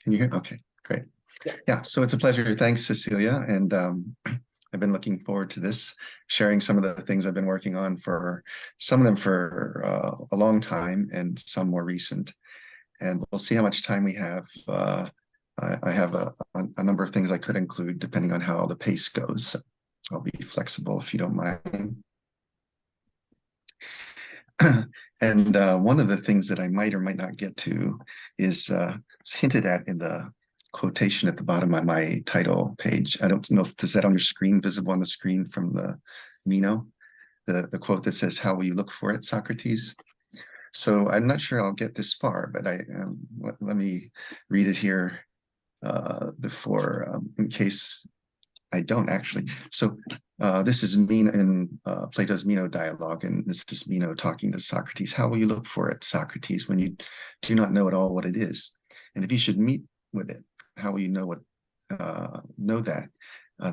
Can you hear? Okay, great. Yes. Yeah, so it's a pleasure. Thanks, Cecilia. And I've been looking forward to this, sharing some of the things I've been working on for some of them for a long time and some more recent. And we'll see how much time we have. I have a number of things I could include depending on how the pace goes. So I'll be flexible if you don't mind. And one of the things that I might or might not get to is hinted at in the quotation at the bottom of my title page. I don't know if is that on your screen, visible on the screen from the Meno, the quote that says, "How will you look for it, Socrates?" So I'm not sure I'll get this far, but let me read it here before, in case I don't actually. So this is Meno in Plato's Meno dialogue, and this is Meno talking to Socrates. How will you look for it, Socrates, when you do not know at all what it is? And if you should meet with it, how will you know that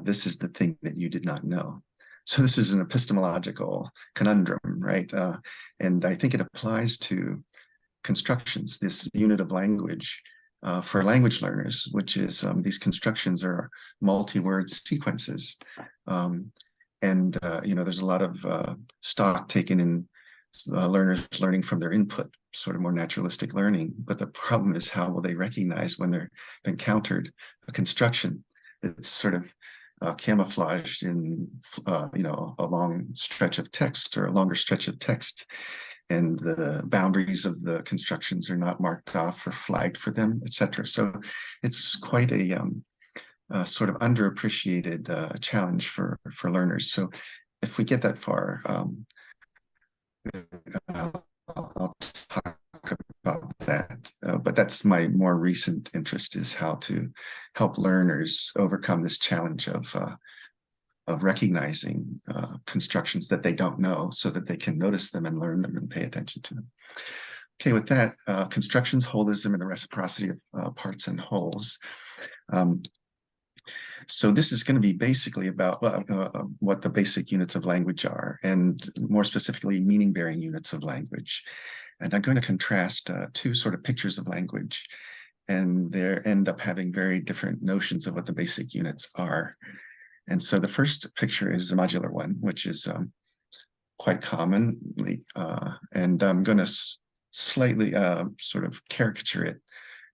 this is the thing that you did not know? So this is an epistemological conundrum, right? And I think it applies to constructions, this unit of language for language learners, which is these constructions are multi-word sequences. And there's a lot of stock taken in learners learning from their input, sort of more naturalistic learning. But the problem is, how will they recognize when they're encountered a construction that's sort of camouflaged in a long stretch of text or a longer stretch of text, and the boundaries of the constructions are not marked off or flagged for them, etc. So it's quite a sort of underappreciated challenge for learners. So if we get that far, I'll talk about that. But that's my more recent interest, is how to help learners overcome this challenge of recognizing constructions that they don't know, so that they can notice them and learn them and pay attention to them. Okay, with that, constructions, holism, and the reciprocity of parts and wholes. So this is going to be basically about what the basic units of language are, and more specifically, meaning-bearing units of language. And I'm going to contrast two sort of pictures of language, and they end up having very different notions of what the basic units are. And so the first picture is the modular one, which is quite commonly, and I'm going to slightly sort of caricature it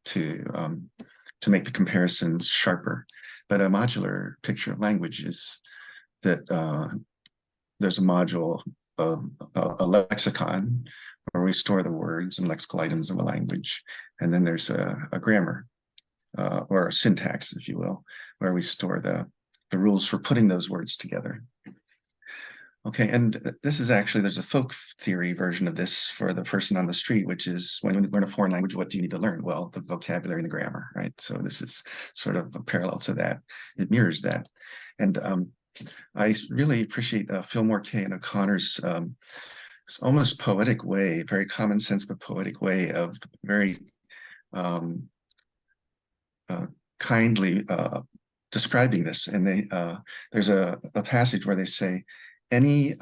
to make the comparisons sharper. But a modular picture of language is that there's a module of a lexicon where we store the words and lexical items of a language. And then there's a grammar or a syntax, if you will, where we store the rules for putting those words together. Okay, and this is actually, there's a folk theory version of this for the person on the street, which is, when you learn a foreign language, what do you need to learn? Well, the vocabulary and the grammar, right? So this is sort of a parallel to that. It mirrors that. And I really appreciate Fillmore Kay and O'Connor's almost poetic way, very common sense, but poetic way of very kindly describing this. And there's a passage where they say, any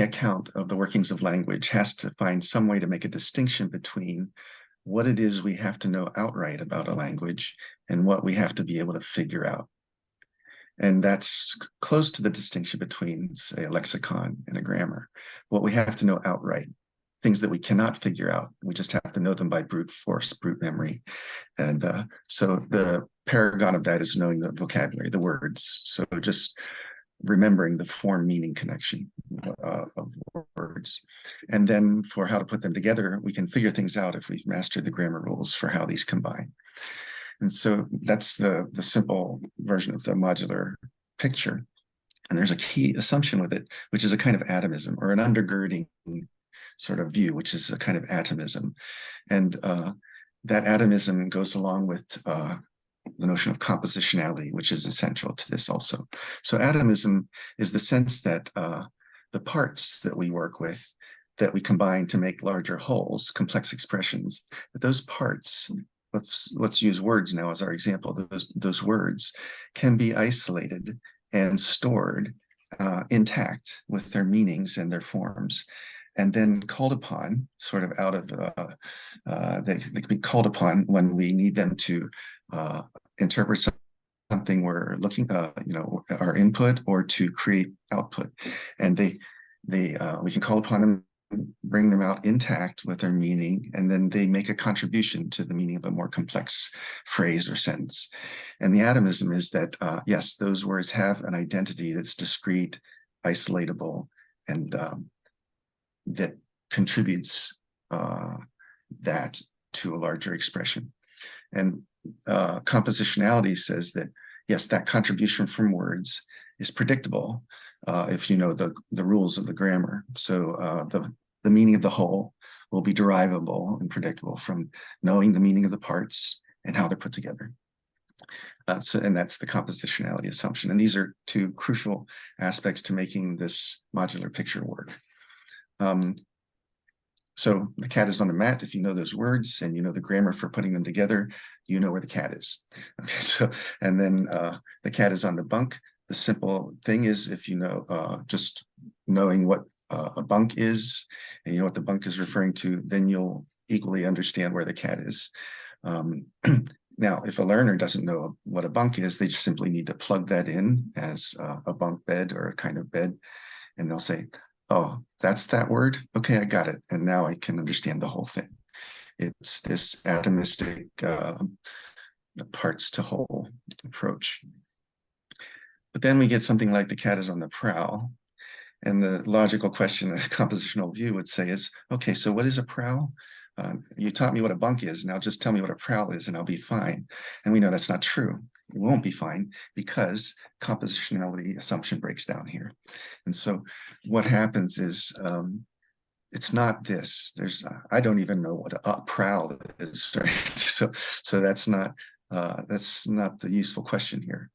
account of the workings of language has to find some way to make a distinction between what it is we have to know outright about a language and what we have to be able to figure out. And that's close to the distinction between, say, a lexicon and a grammar. What we have to know outright, things that we cannot figure out. We just have to know them by brute force, brute memory. And so the paragon of that is knowing the vocabulary, the words. So just remembering the form meaning connection of words. And then for how to put them together, we can figure things out if we've mastered the grammar rules for how these combine. And so that's the simple version of the modular picture. And there's a key assumption with it, which is a kind of atomism, or an undergirding sort of view, which is a kind of atomism. And that atomism goes along with the notion of compositionality, which is essential to this also. So atomism is the sense that the parts that we work with, that we combine to make larger wholes, complex expressions, that those parts, let's use words now as our example, those words can be isolated and stored intact with their meanings and their forms. and then called upon, sort of out of, they can be called upon when we need them to interpret something we're looking, our input, or to create output. And we can call upon them, bring them out intact with their meaning, and then they make a contribution to the meaning of a more complex phrase or sentence. And the atomism is that, yes, those words have an identity that's discrete, isolatable, and that contributes that to a larger expression. And compositionality says that, yes, that contribution from words is predictable if you know the rules of the grammar. So the meaning of the whole will be derivable and predictable from knowing the meaning of the parts and how they're put together. And that's the compositionality assumption. And these are two crucial aspects to making this modular picture work. So the cat is on the mat. If you know those words and you know the grammar for putting them together, you know where the cat is. Okay, so, and then the cat is on the bunk. The simple thing is, if you know, just knowing what a bunk is and you know what the bunk is referring to, then you'll equally understand where the cat is. Now, if a learner doesn't know what a bunk is, they just simply need to plug that in as a bunk bed or a kind of bed, and they'll say, oh, that's that word? Okay, I got it. And now I can understand the whole thing. It's this atomistic parts to whole approach. But then we get something like the cat is on the prowl. And the logical question, a compositional view would say is, okay, so what is a prowl? You taught me what a bunk is. Now just tell me what a prowl is and I'll be fine. And we know that's not true. It won't be fine because compositionality assumption breaks down here. And so what happens is it's not this. I don't even know what a prowl is, right? So that's not the useful question here.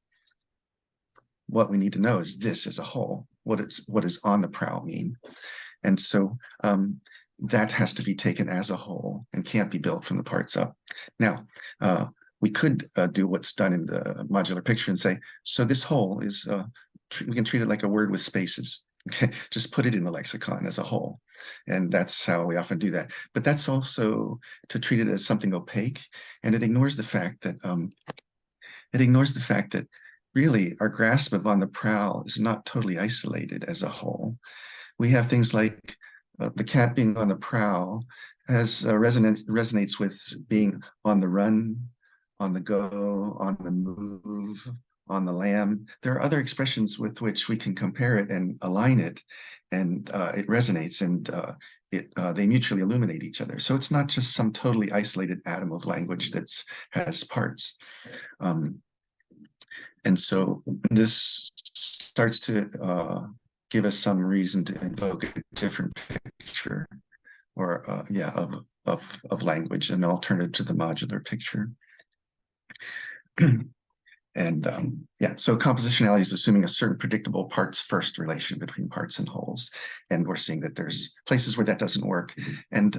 What we need to know is this as a whole. What does on the prowl mean? And so that has to be taken as a whole and can't be built from the parts up. Now, we could do what's done in the modular picture and say, so this whole is, we can treat it like a word with spaces. Okay, just put it in the lexicon as a whole. And that's how we often do that. But that's also to treat it as something opaque. And it ignores the fact that really our grasp of on the prowl is not totally isolated as a whole. We have things like the cat being on the prowl resonates with being on the run, on the go, on the move, on the lam. There are other expressions with which we can compare it and align it, and it resonates, and they mutually illuminate each other. So it's not just some totally isolated atom of language that has parts. And so this starts to give us some reason to invoke a different picture, or of language, an alternative to the modular picture. And so compositionality is assuming a certain predictable parts first relation between parts and wholes. And we're seeing that there's places where that doesn't work. And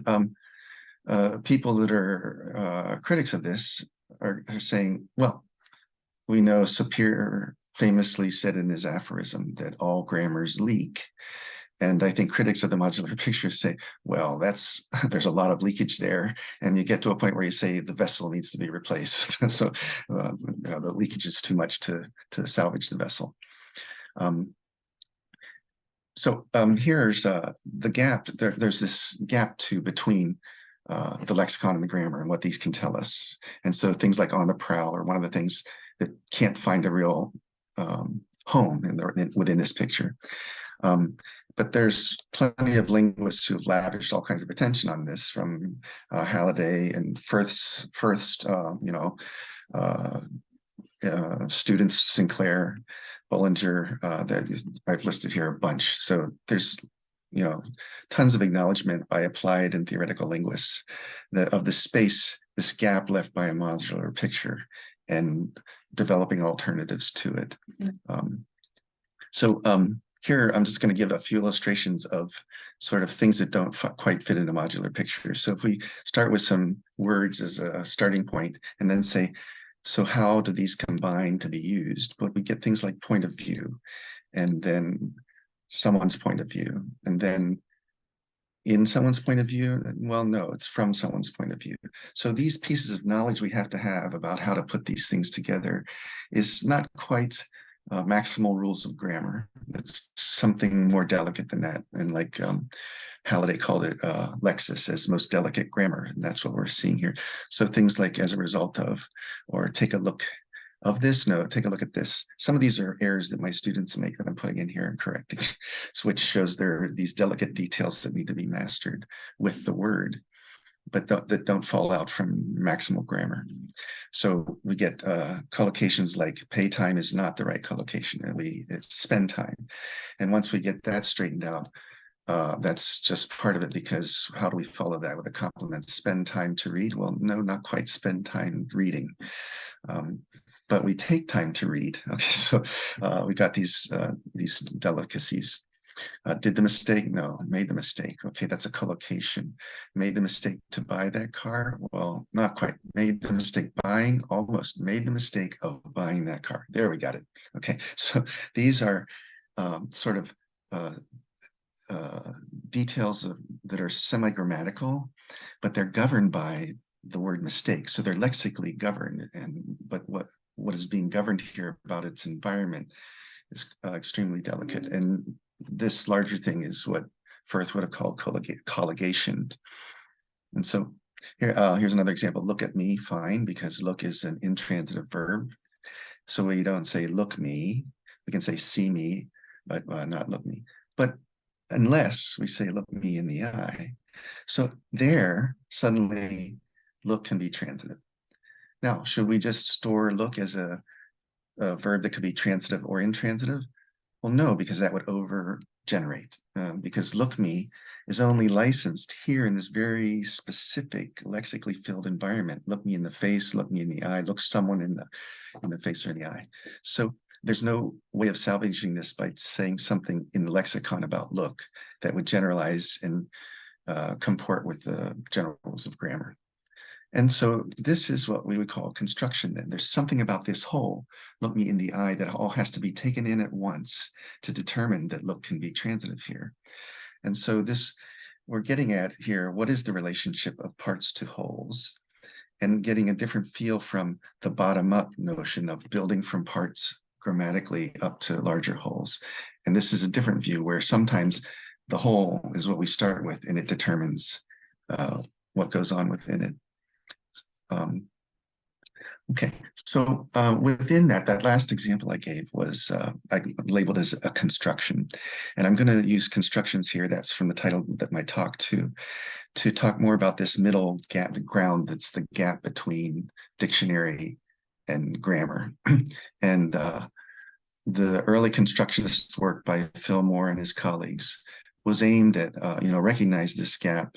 people that are critics of this are saying, well, we know Sapir famously said in his aphorism that all grammars leak. And I think critics of the modular picture say, well, there's a lot of leakage there. And you get to a point where you say the vessel needs to be replaced. So the leakage is too much to salvage the vessel. Here's the gap. There's this gap too between the lexicon and the grammar and what these can tell us. And so things like on the prowl are one of the things that can't find a real home within this picture. But there's plenty of linguists who have lavished all kinds of attention on this, from Halliday and Firth's students, Sinclair, Bullinger. I've listed here a bunch. So there's tons of acknowledgement by applied and theoretical linguists of the space, this gap left by a modular picture, and developing alternatives to it. Here, I'm just going to give a few illustrations of sort of things that don't quite fit in a modular picture. So if we start with some words as a starting point and then say, so how do these combine to be used? But we get things like point of view, and then someone's point of view, and then in someone's point of view? Well, no, it's from someone's point of view. So these pieces of knowledge we have to have about how to put these things together is not quite maximal rules of grammar. It's something more delicate than that. And like Halliday called it Lexis as most delicate grammar. And that's what we're seeing here. So things like as a result of, or take a look of this note, take a look at this. Some of these are errors that my students make that I'm putting in here and correcting, which shows there are these delicate details that need to be mastered with the word, but that don't fall out from maximal grammar. So we get collocations like pay time is not the right collocation, and it's spend time. And once we get that straightened out, that's just part of it, because how do we follow that with a complement? Spend time to read? Well, no, not quite spend time reading. But we take time to read. Okay, so we got these delicacies. Did the mistake? No. Made the mistake. Okay, that's a collocation. Made the mistake to buy that car? Well, not quite. Made the mistake buying? Almost. Made the mistake of buying that car. There, we got it. Okay, so these are sort of details that are semi-grammatical, but they're governed by the word mistake. So they're lexically governed. But what is being governed here about its environment is extremely delicate. And this larger thing is what Firth would have called colligation. And so here's another example. Look at me, fine, because look is an intransitive verb. So we don't say look me, we can say see me, but not look me. But unless we say look me in the eye. So there, suddenly, look can be transitive. Now, should we just store look as a verb that could be transitive or intransitive? Well, no, because that would over-generate. Because look me is only licensed here in this very specific lexically filled environment. Look me in the face, look me in the eye, look someone in the face or in the eye. So there's no way of salvaging this by saying something in the lexicon about look that would generalize and comport with the general rules of grammar. And so this is what we would call construction then. There's something about this whole, look me in the eye, that all has to be taken in at once to determine that look can be transitive here. And so this, we're getting at here, what is the relationship of parts to wholes? And getting a different feel from the bottom-up notion of building from parts grammatically up to larger wholes. And this is a different view where sometimes the whole is what we start with, and it determines what goes on within it. Okay, so within that last example I gave was I labeled as a construction. And I'm going to use constructions here. That's from the title of my talk to talk more about this middle gap, the ground that's the gap between dictionary and grammar. And the early constructionist work by Fillmore and his colleagues was aimed at, recognize this gap,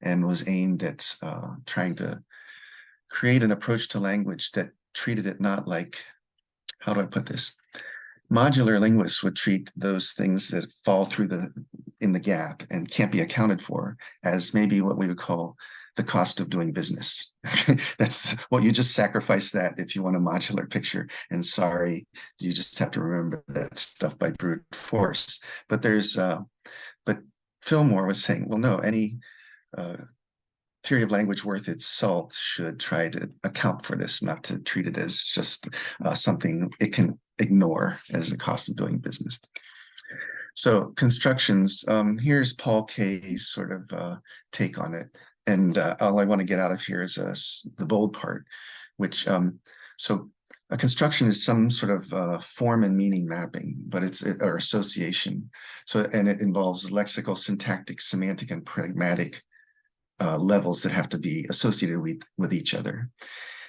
and was aimed at trying to create an approach to language that treated it not like, how do I put this? Modular linguists would treat those things that fall through in the gap and can't be accounted for as maybe what we would call the cost of doing business. That's what you just sacrifice that if you want a modular picture. And sorry, you just have to remember that stuff by brute force. But but Fillmore was saying, well, no, any theory of language worth its salt should try to account for this, not to treat it as just something it can ignore as the cost of doing business. So constructions, here's Paul Kay's sort of take on it. And all I want to get out of here is the bold part, which, so a construction is some sort of form and meaning mapping, but or association. So, and it involves lexical, syntactic, semantic, and pragmatic levels that have to be associated with each other.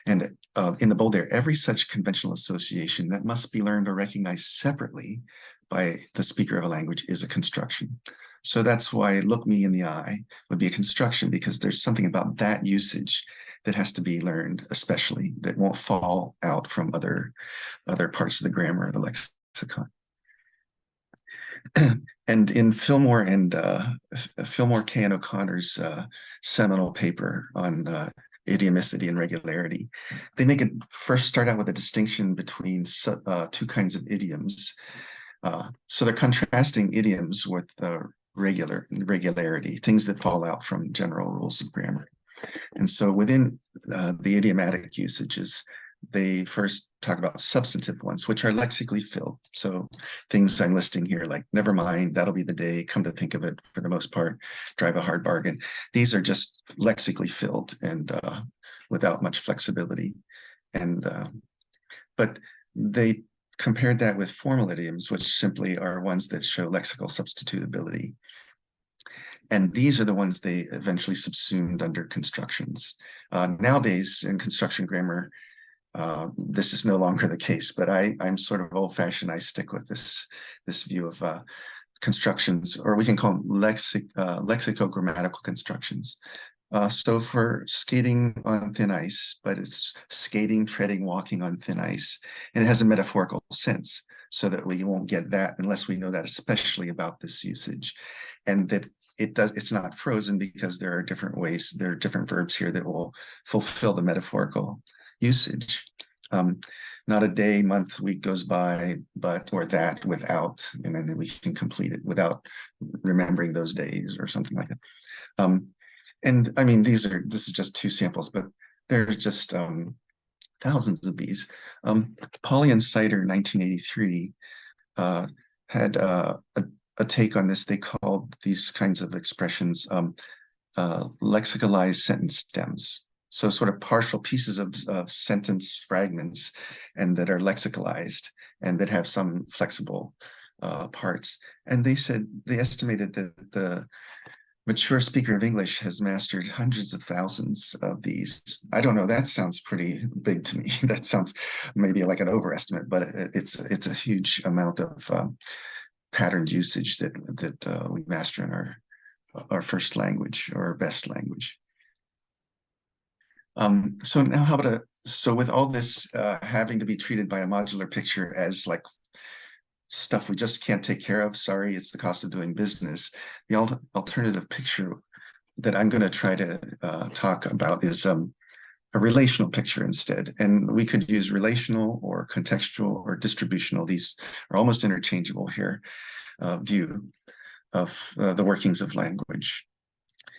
And in the bold there, every such conventional association that must be learned or recognized separately by the speaker of a language is a construction. So that's why look me in the eye would be a construction, because there's something about that usage that has to be learned, especially, that won't fall out from other parts of the grammar or the lexicon. And in Fillmore, Kay, and O'Connor's seminal paper on idiomaticity and regularity, they make it first start out with a distinction between two kinds of idioms. So they're contrasting idioms with regularity, things that fall out from general rules of grammar. And so within the idiomatic usages, they first talk about substantive ones, which are lexically filled. So things I'm listing here, like never mind, that'll be the day, come to think of it, for the most part, drive a hard bargain. These are just lexically filled and without much flexibility. And but they compared that with formal idioms, which simply are ones that show lexical substitutability. And these are the ones they eventually subsumed under constructions. Nowadays, in construction grammar, this is no longer the case, but I'm sort of old-fashioned. I stick with this view of constructions, or we can call them lexicogrammatical constructions. So for skating on thin ice, but it's skating, treading, walking on thin ice, and it has a metaphorical sense, so that we won't get that unless we know that especially about this usage, and that it's not frozen because there are different ways, there are different verbs here that will fulfill the metaphorical usage. Not a day, month, week goes by, but, or that, without, and then we can complete it without remembering those days or something like that. And I mean, this is just two samples, but there's just thousands of these. Pauly and Sider, 1983, had a take on this. They called these kinds of expressions lexicalized sentence stems. So sort of partial pieces of sentence fragments, and that are lexicalized and that have some flexible parts. And they estimated that the mature speaker of English has mastered hundreds of thousands of these. I don't know, that sounds pretty big to me. That sounds maybe like an overestimate, but it's a huge amount of patterned usage that we master in our first language, or our best language. So now so with all this having to be treated by a modular picture as like stuff we just can't take care of, sorry, it's the cost of doing business, the alternative picture that I'm going to try to talk about is a relational picture instead. And we could use relational or contextual or distributional. These are almost interchangeable here, view of the workings of language.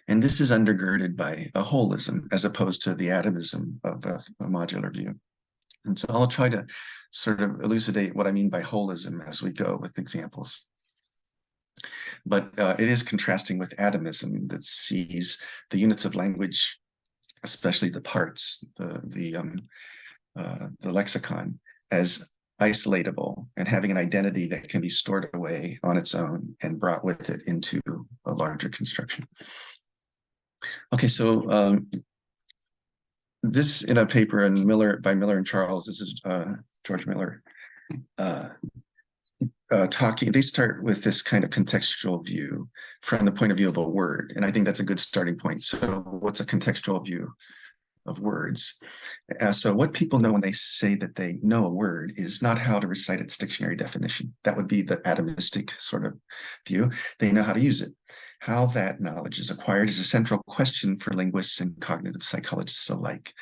And this is undergirded by a holism as opposed to the atomism of a modular view. And so I'll try to sort of elucidate what I mean by holism as we go with examples. But it is contrasting with atomism that sees the units of language, especially the parts, the lexicon, as isolatable and having an identity that can be stored away on its own and brought with it into a larger construction. Okay, so this in a paper in by Miller and Charles, this is George Miller, they start with this kind of contextual view from the point of view of a word. And I think that's a good starting point. So what's a contextual view of words? So what people know when they say that they know a word is not how to recite its dictionary definition. That would be the atomistic sort of view. They know how to use it. How that knowledge is acquired is a central question for linguists and cognitive psychologists alike.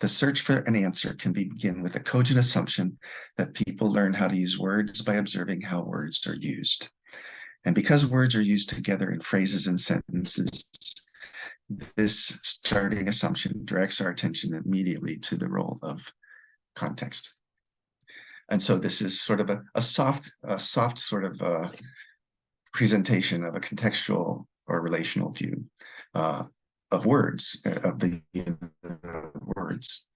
The search for an answer can begin with a cogent assumption that people learn how to use words by observing how words are used. And because words are used together in phrases and sentences, this starting assumption directs our attention immediately to the role of context. And so this is sort of a soft sort of presentation of a contextual or relational view of words, of the words.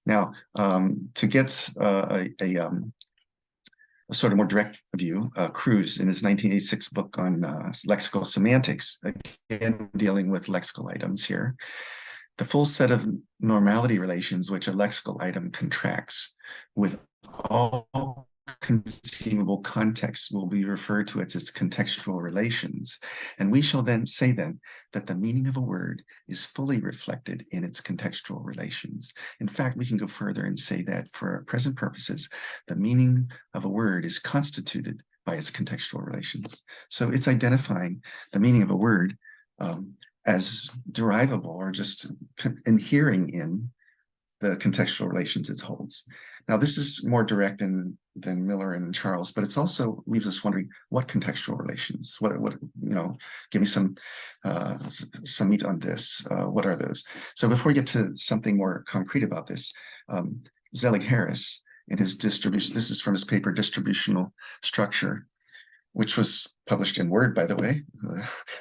Now, to get a sort of more direct view, Cruz, in his 1986 book on lexical semantics, again dealing with lexical items here, the full set of normality relations which a lexical item contracts with all conceivable contexts will be referred to as its contextual relations. And we shall then say that the meaning of a word is fully reflected in its contextual relations. In fact, we can go further and say that for present purposes, the meaning of a word is constituted by its contextual relations. So it's identifying the meaning of a word as derivable or just inhering in the contextual relations it holds. Now, this is more direct and than Miller and Charles, but it's also leaves us wondering what contextual relations, give me some meat on this. What are those? So before we get to something more concrete about this, Zelig-Harris in his distribution, this is from his paper, Distributional Structure, which was published in Word, by the way,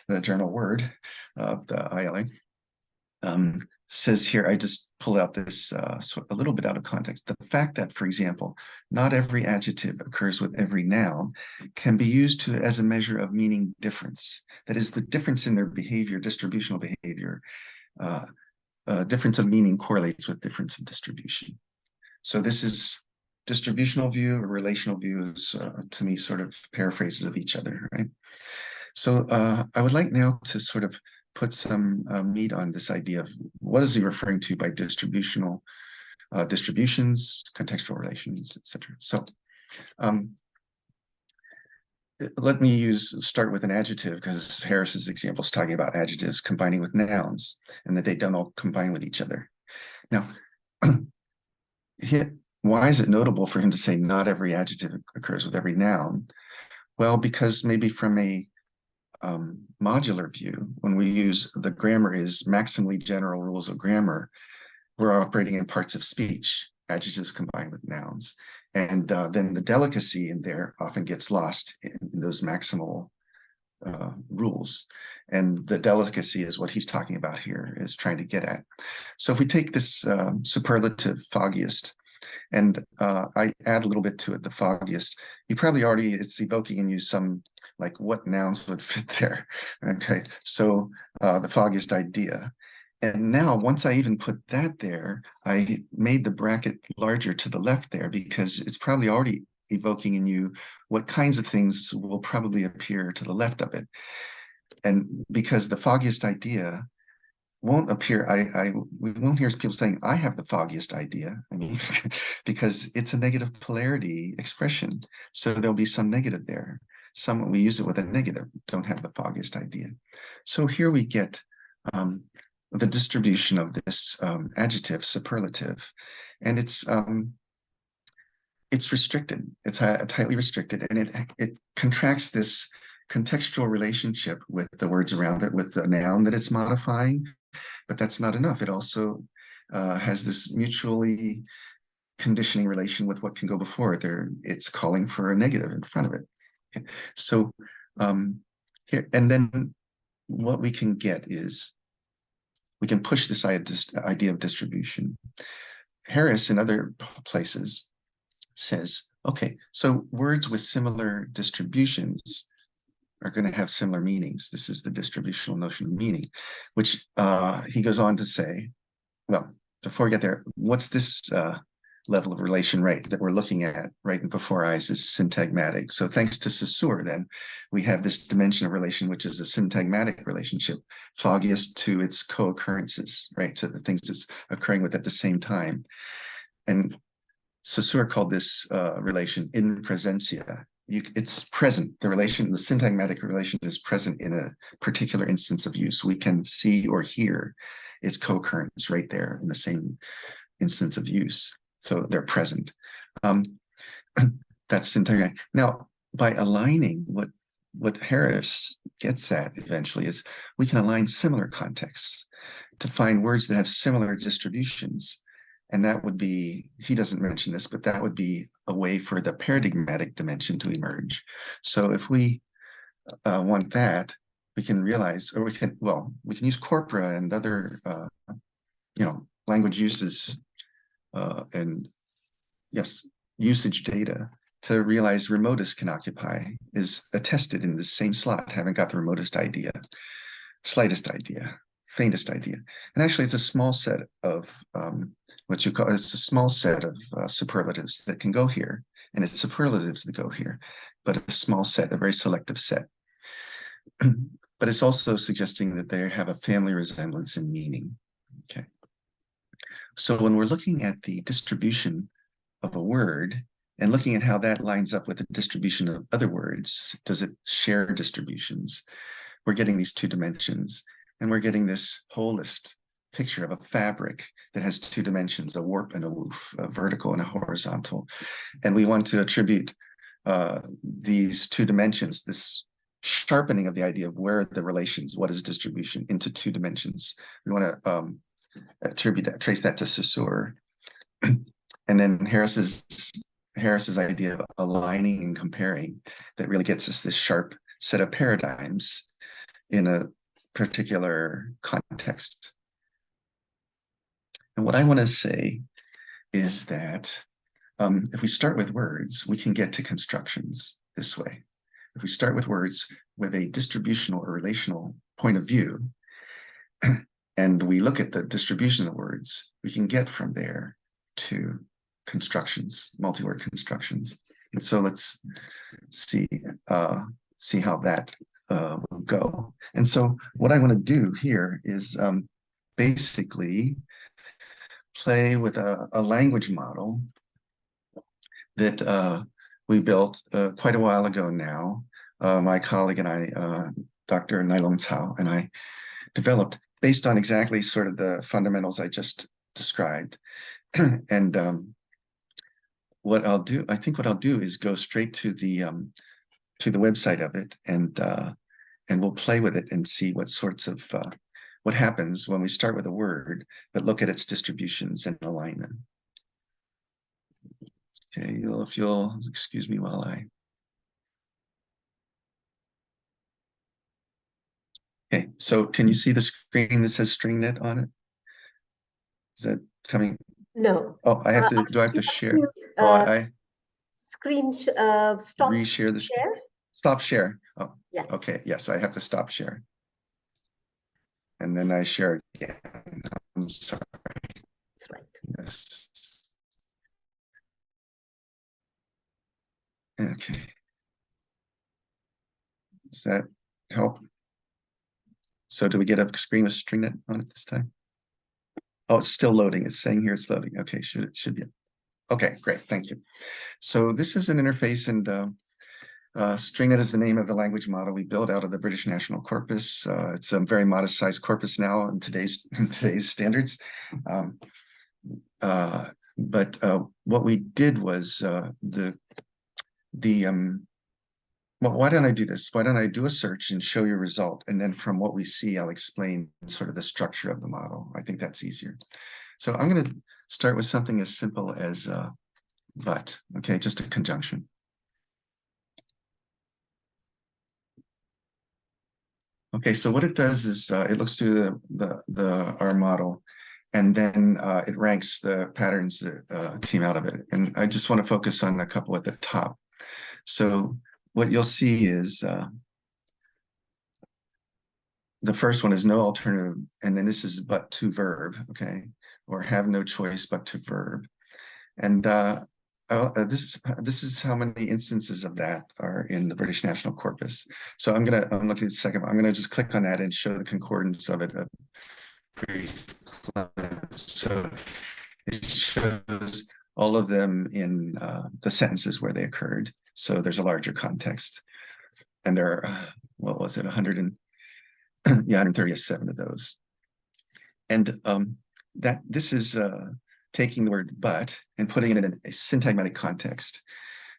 the journal Word of the ILA. Says here, I just pull out this a little bit out of context. The fact that, for example, not every adjective occurs with every noun can be used as a measure of meaning difference. That is, the difference in their behavior, distributional behavior, difference of meaning correlates with difference of distribution. So this is distributional view or relational views, to me, sort of paraphrases of each other, right? So I would like now to sort of put some meat on this idea of what is he referring to by distributional distributions, contextual relations, etc. So let me start with an adjective, because Harris's example is talking about adjectives combining with nouns and that they don't all combine with each other. Now, why is it notable for him to say not every adjective occurs with every noun? Well, because maybe from a modular view, when we use the grammar is maximally general rules of grammar, we're operating in parts of speech, adjectives combined with nouns. And then the delicacy in there often gets lost in those maximal rules. And the delicacy is what he's talking about here, is trying to get at. So if we take this superlative foggiest, and I add a little bit to it, the foggiest, you probably already, it's evoking in you some, like, what nouns would fit there. Okay, so the foggiest idea. And now, once I even put that there, I made the bracket larger to the left there because it's probably already evoking in you what kinds of things will probably appear to the left of it. And because the foggiest idea won't appear, we won't hear people saying, I have the foggiest idea. I mean, because it's a negative polarity expression. So there'll be some negative there. Some, we use it with a negative, don't have the foggiest idea. So here we get the distribution of this adjective, superlative, and it's restricted. It's tightly restricted, and it contracts this contextual relationship with the words around it, with the noun that it's modifying. But that's not enough. It also has this mutually conditioning relation with what can go before it. It's calling for a negative in front of it. Okay. So here, and then what we can get is we can push this idea of distribution. Harris, in other places, says, okay, so words with similar distributions are going to have similar meanings. This is the distributional notion of meaning, which he goes on to say, well, before we get there, what's this level of relation right that we're looking at right before our eyes is syntagmatic. So thanks to Saussure, then, we have this dimension of relation, which is a syntagmatic relationship, foggiest to its co-occurrences, right, to the things it's occurring with at the same time. And Saussure called this relation in presentia. It's present. The syntagmatic relation is present in a particular instance of use. We can see or hear its co-occurrence right there in the same instance of use. So they're present. That's syntagmatic. Now, by aligning, what Harris gets at eventually is we can align similar contexts to find words that have similar distributions. And that would be, he doesn't mention this, but that would be a way for the paradigmatic dimension to emerge. So if we want that, we can realize, or we can use corpora and other, language uses and yes, usage data to realize remotest can occupy is attested in the same slot, haven't got the remotest idea, slightest idea, faintest idea. And actually, it's a small set of it's a small set of superlatives that can go here, and it's superlatives that go here, but a small set, a very selective set. But it's also suggesting that they have a family resemblance in meaning. Okay. So when we're looking at the distribution of a word and looking at how that lines up with the distribution of other words, does it share distributions? We're getting these two dimensions, and we're getting this holist picture of a fabric that has two dimensions, a warp and a woof, a vertical and a horizontal. And we want to attribute these two dimensions, this sharpening of the idea of where are the relations, what is distribution, into two dimensions. We want to attribute that, trace that to Saussure. And then Harris's idea of aligning and comparing that really gets us this sharp set of paradigms in a particular context. And what I want to say is that if we start with words, we can get to constructions this way. If we start with words with a distributional or relational point of view, and we look at the distribution of words, we can get from there to constructions, multi-word constructions. And so let's see how that will go. And so what I want to do here is basically play with a language model that we built quite a while ago now. My colleague and I, Dr. Nailong Cao, and I developed based on exactly sort of the fundamentals I just described. And I think what I'll do is go straight to the website of it, and we'll play with it and see what sorts of what happens when we start with a word, but look at its distributions and alignment. Okay, if you'll excuse me while I. Okay, so can you see the screen that says StringNet on it? Is that coming? No. Oh, I have to. Do I have to share? Oh, I screen stop reshare the share. Stop share. Oh, yes. Okay. Yes, I have to stop share. And then I share again. I'm sorry. That's right. Yes. Okay. Does that help? So do we get a screen with StringNet on it this time? Oh, it's still loading. It's saying here it's loading. Okay, should be. Okay, great. Thank you. So this is an interface, and StringNet is the name of the language model we built out of the British National Corpus. It's a very modest sized corpus now in today's standards. But what we did was well, why don't I do this? Why don't I do a search and show you a result? And then from what we see, I'll explain sort of the structure of the model. I think that's easier. So I'm going to start with something as simple as but, okay, just a conjunction. Okay, so what it does is it looks through our model, and then it ranks the patterns that came out of it. And I just want to focus on a couple at the top. So what you'll see is the first one is no alternative, and then this is but to verb, okay, or have no choice but to verb. And this is how many instances of that are in the British National Corpus. So I'm looking at the second one. I'm gonna just click on that and show the concordance of it. So it shows all of them in the sentences where they occurred. So there's a larger context, and there are what was it, 137 of those. And that this is taking the word but and putting it in a syntagmatic context.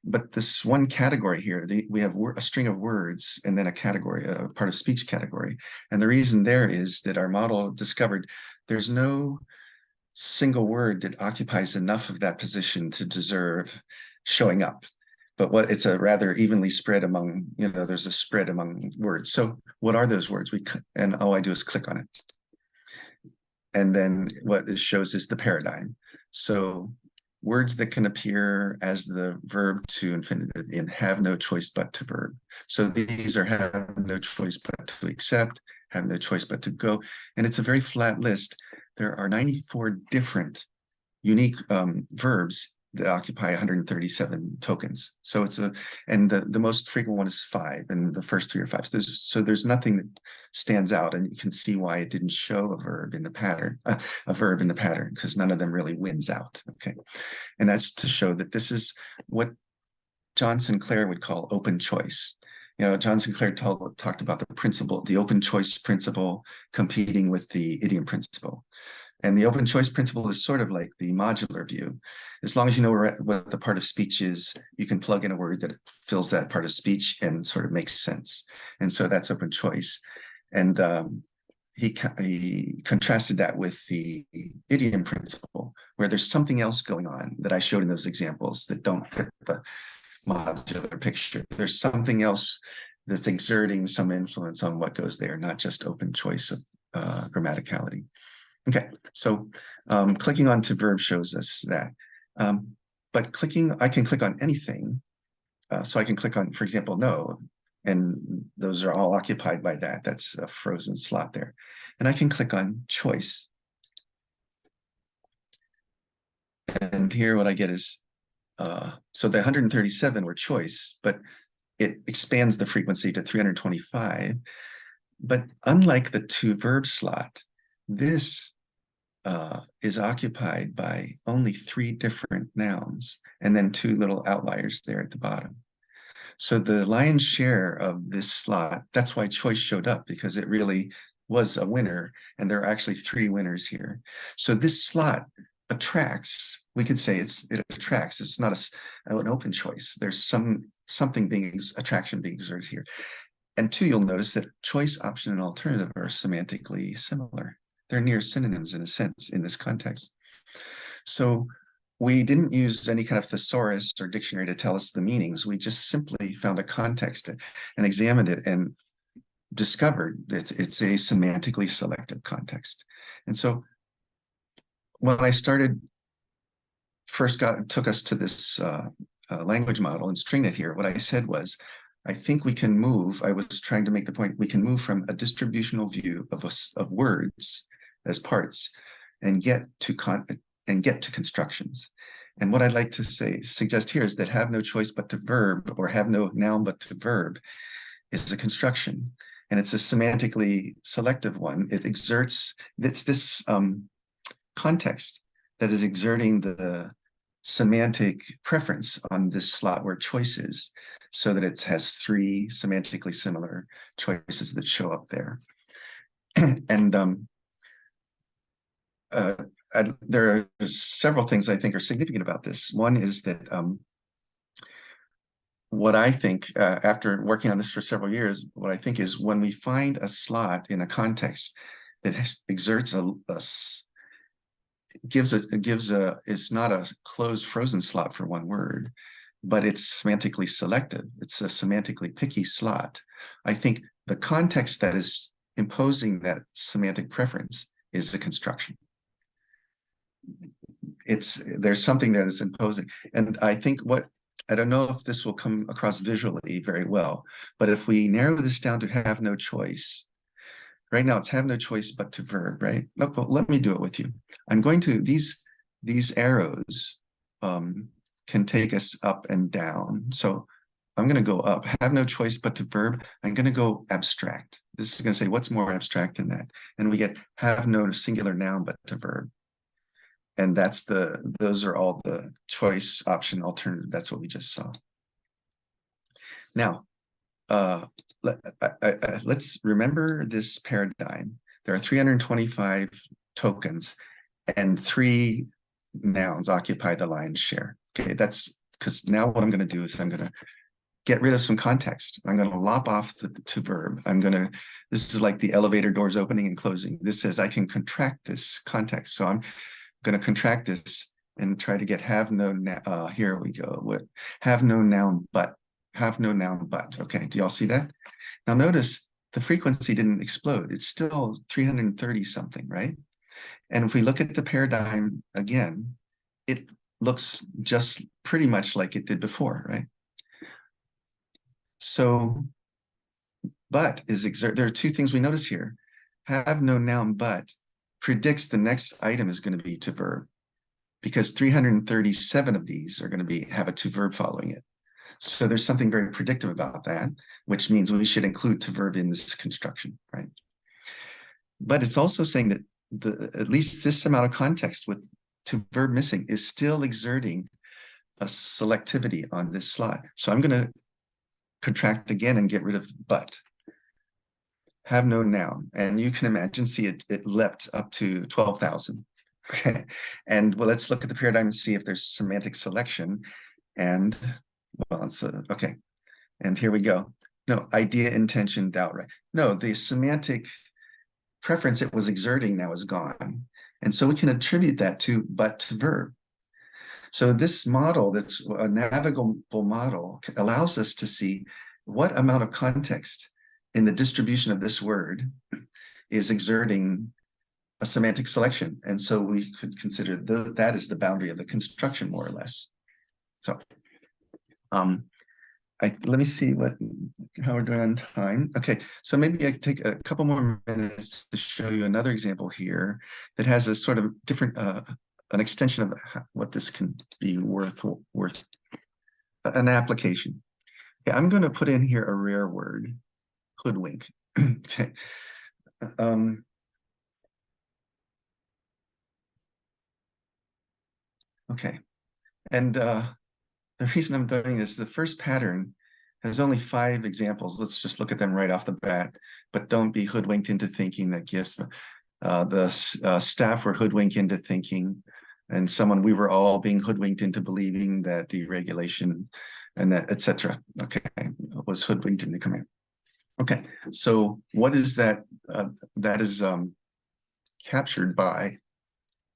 But this one category here, we have a string of words and then a category, a part of speech category. And the reason there is that our model discovered there's no single word that occupies enough of that position to deserve showing up. But it's a rather evenly spread among, there's a spread among words. So what are those words? And all I do is click on it. And then what it shows is the paradigm. So words that can appear as the verb to infinitive in have no choice but to verb. So these are have no choice but to accept, have no choice but to go. And it's a very flat list. There are 94 different unique verbs that occupy 137 tokens. So and the most frequent one is 5, and the first 3 are 5. So there's nothing that stands out, and you can see why it didn't show a verb in the pattern, because none of them really wins out. Okay, and that's to show that this is what John Sinclair would call open choice. John Sinclair talked about the principle, the open choice principle competing with the idiom principle. And the open choice principle is sort of like the modular view. As long as you know what the part of speech is, you can plug in a word that fills that part of speech and sort of makes sense. And so that's open choice. And he contrasted that with the idiom principle, where there's something else going on that I showed in those examples that don't fit the modular picture. There's something else that's exerting some influence on what goes there, not just open choice of grammaticality. Okay, so clicking on to verb shows us that. But I can click on anything. So I can click on, for example, no, and those are all occupied by that. That's a frozen slot there. And I can click on choice. And here what I get is, so the 137 were choice, but it expands the frequency to 325. But unlike the to verb slot, this is occupied by only 3 different nouns and then 2 little outliers there at the bottom. So the lion's share of this slot, that's why choice showed up, because it really was a winner, and there are actually 3 winners here. So this slot attracts, we could say it attracts, it's not an open choice. There's something attraction being exerted here. And 2, you'll notice that choice, option, and alternative are semantically similar. They're near synonyms in a sense in this context. So we didn't use any kind of thesaurus or dictionary to tell us the meanings. We just simply found a context and examined it and discovered that it's a semantically selective context. And so when I took us to this language model and StringNet here, what I said was, I think we can move, I was trying to make the point, we can move from a distributional view of words as parts and get to constructions. And what I'd like to suggest here is that have no choice but to verb, or have no noun but to verb, is a construction. And it's a semantically selective one. It's this context that is exerting the semantic preference on this slot where choice is, so that it has 3 semantically similar choices that show up there. And there are several things I think are significant about this. One is that what I think, after working on this for several years, what I think is when we find a slot in a context that exerts it's not a closed frozen slot for one word, but it's semantically selective. It's a semantically picky slot. I think the context that is imposing that semantic preference is the construction. There's something there that's imposing. And I think I don't know if this will come across visually very well, but if we narrow this down to have no choice, right now it's have no choice but to verb, right? Let me do it with you. I'm going to, these arrows can take us up and down. So I'm going to go up, have no choice but to verb. I'm going to go abstract. This is going to say, what's more abstract than that? And we get have no singular noun but to verb. And those are all the choice, option, alternative. That's what we just saw. Now, let's remember this paradigm. There are 325 tokens and 3 nouns occupy the lion's share. Okay, that's because now what I'm going to do is I'm going to get rid of some context. I'm going to lop off the to verb. This is like the elevator doors opening and closing. This says I can contract this context. So I'm going to contract this and try to get have no, here we go, have no noun but. Okay, do y'all see that? Now notice the frequency didn't explode. It's still 330 something, right? And if we look at the paradigm again, it looks just pretty much like it did before, right? So, there are 2 things we notice here. Have no noun but predicts the next item is going to be to verb, because 337 of these are going to have a to verb following it. So there's something very predictive about that, which means we should include to verb in this construction, right? But it's also saying that at least this amount of context with to verb missing is still exerting a selectivity on this slot. So I'm going to contract again and get rid of but. Have no noun. And you can imagine, see it leapt up to 12,000. Okay. And well, let's look at the paradigm and see if there's semantic selection. And well, it's okay. And here we go. No, idea, intention, doubt, right? No, the semantic preference it was exerting now is gone. And so we can attribute that to but to verb. So this model, that's a navigable model, allows us to see what amount of context in the distribution of this word is exerting a semantic selection. And so we could consider that as the boundary of the construction, more or less. So let me see how we're doing on time. Okay, so maybe I could take a couple more minutes to show you another example here that has a sort of different, an extension of what this can be worth an application. Okay, I'm going to put in here a rare word, hoodwink. Okay. Okay, and the reason I'm doing this, the first pattern has only 5 examples. Let's just look at them right off the bat, but don't be hoodwinked into thinking that yes, the staff were hoodwinked into thinking, and we were all being hoodwinked into believing that deregulation and that, etc. Okay, was hoodwinked into coming. Okay, so what is that? That is captured by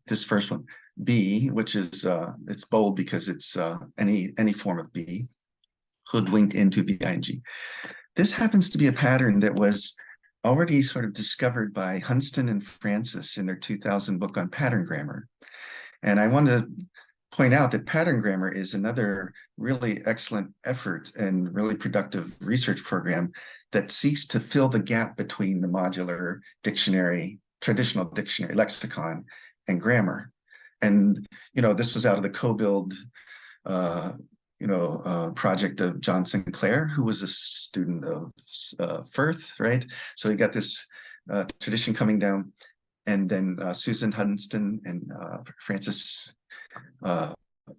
this first one, B, which is it's bold because it's any form of B, hoodwinked into VING. This happens to be a pattern that was already sort of discovered by Hunston and Francis in their 2000 book on pattern grammar. And I want to point out that pattern grammar is another really excellent effort and really productive research program that seeks to fill the gap between the modular dictionary, traditional dictionary lexicon, and grammar. And, this was out of the CoBuild project of John Sinclair, who was a student of Firth, right? So we got this tradition coming down, and then Susan Hunston and Francis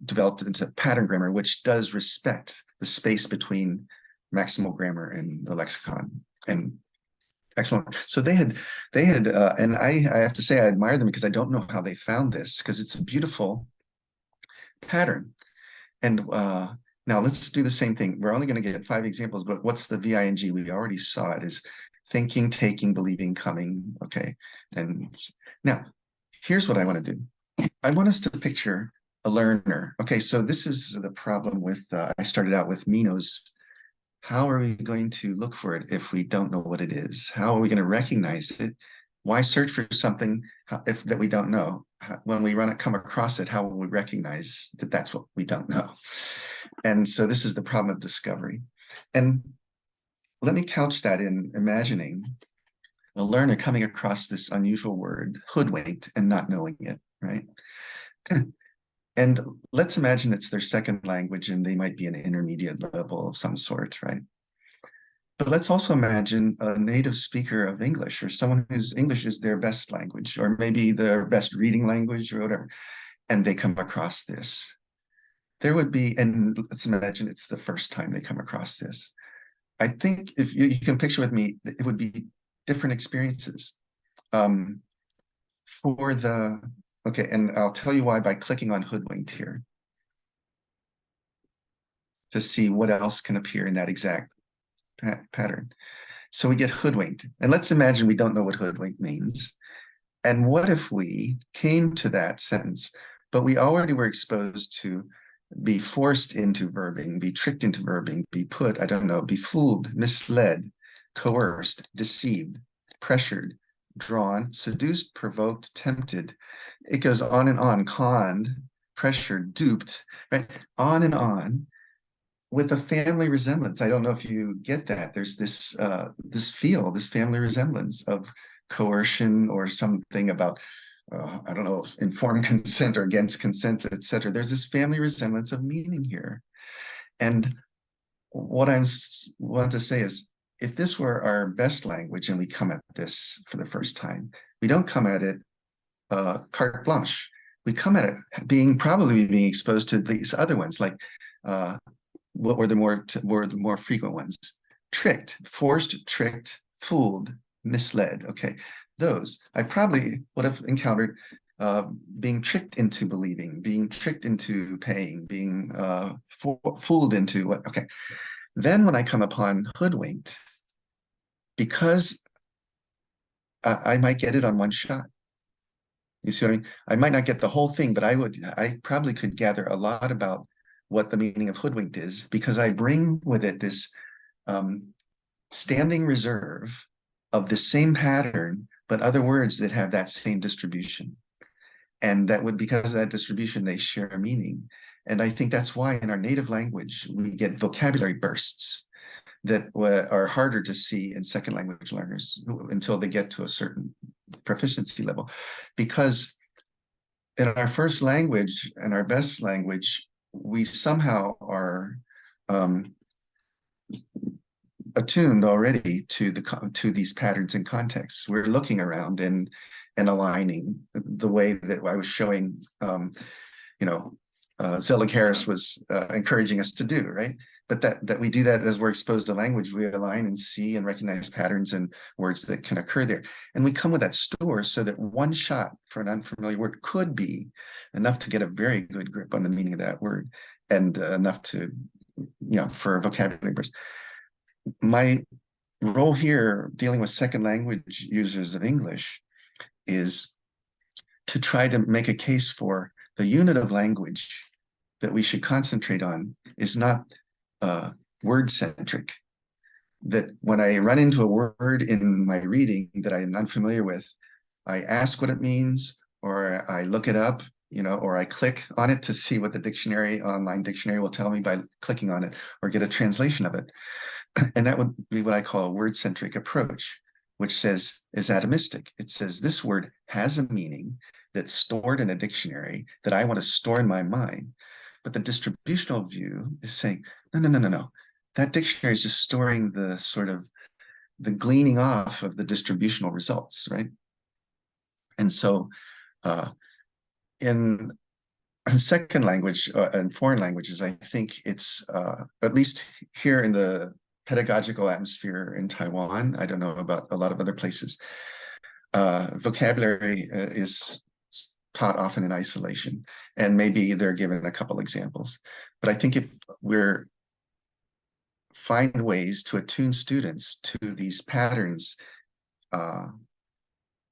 developed into pattern grammar, which does respect the space between maximal grammar and the lexicon. And excellent. So they had, and I have to say I admire them because I don't know how they found this, because it's a beautiful pattern. And now let's do the same thing. We're only going to get 5 examples, but what's the VING? We already saw it is thinking, taking, believing, coming. Okay. And now here's what I want to do. I want us to picture a learner. Okay. So this is the problem with, I started out with Meno's. How are we going to look for it if we don't know what it is? How are we going to recognize it? Why search for something that we don't know? When we come across it, how will we recognize that that's what we don't know? And so this is the problem of discovery. And let me couch that in imagining a learner coming across this unusual word, hoodwinked, and not knowing it, right? And let's imagine it's their second language and they might be an intermediate level of some sort, right? But let's also imagine a native speaker of English, or someone whose English is their best language, or maybe their best reading language or whatever, and they come across this. There would be, and let's imagine it's the first time they come across this. I think if you can picture with me, it would be different experiences. Okay, and I'll tell you why by clicking on hoodwinked here to see what else can appear in that exact pattern. So we get hoodwinked. And let's imagine we don't know what hoodwinked means. And what if we came to that sentence, but we already were exposed to be forced into verbing, be tricked into verbing, be put, I don't know, be fooled, misled, coerced, deceived, pressured, drawn, seduced, provoked, tempted. It goes on and on, conned, pressured, duped, right? On and on, with a family resemblance. I don't know if you get that. There's this this family resemblance of coercion or something about I don't know, informed consent or against consent, etc. There's this family resemblance of meaning here. And what I want to say is, if this were our best language and we come at this for the first time, we don't come at it carte blanche. We come at it probably being exposed to these other ones, like what were the more frequent ones? Tricked, forced, tricked, fooled, misled. Okay, those I probably would have encountered being tricked into believing, being tricked into paying, being fooled into what? Okay, then when I come upon hoodwinked, because I might get it on one shot. You see what I mean? I might not get the whole thing, but I probably could gather a lot about what the meaning of hoodwinked is because I bring with it this um, standing reserve of the same pattern, but other words that have that same distribution. And that would, because of that distribution, they share a meaning. And I think that's why in our native language, we get vocabulary bursts that are harder to see in second language learners until they get to a certain proficiency level. Because in our first language and our best language, we somehow are um, attuned already to these patterns and contexts. We're looking around and aligning the way that I was showing, you know, Zelig Harris was encouraging us to do, right? But that we do that as we're exposed to language, we align and see and recognize patterns and words that can occur there. And we come with that store so that one shot for an unfamiliar word could be enough to get a very good grip on the meaning of that word and enough to, for a vocabulary burst. My role here dealing with second language users of English is to try to make a case for the unit of language that we should concentrate on is not word centric. That when I run into a word in my reading that I'm unfamiliar with, I ask what it means, or I look it up, or I click on it to see what the online dictionary will tell me by clicking on it, or get a translation of it. And that would be what I call a word-centric approach, which is atomistic. It says this word has a meaning that's stored in a dictionary that I want to store in my mind. But the distributional view is saying, no, no, no, no, no. That dictionary is just storing the sort of the gleaning off of the distributional results, right? And so in second language and foreign languages, I think it's at least here in the pedagogical atmosphere in Taiwan. I don't know about a lot of other places. Vocabulary is taught often in isolation, and maybe they're given a couple examples. But I think if we're find ways to attune students to these patterns at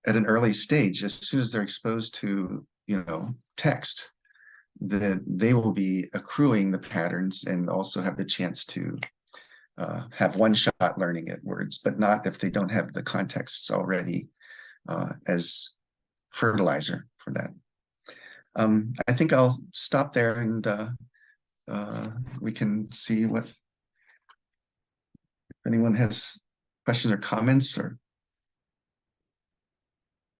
an early stage, as soon as they're exposed to, text, that they will be accruing the patterns and also have the chance to have one shot learning at words, but not if they don't have the contexts already as fertilizer for that. I think I'll stop there and we can see if anyone has questions or comments or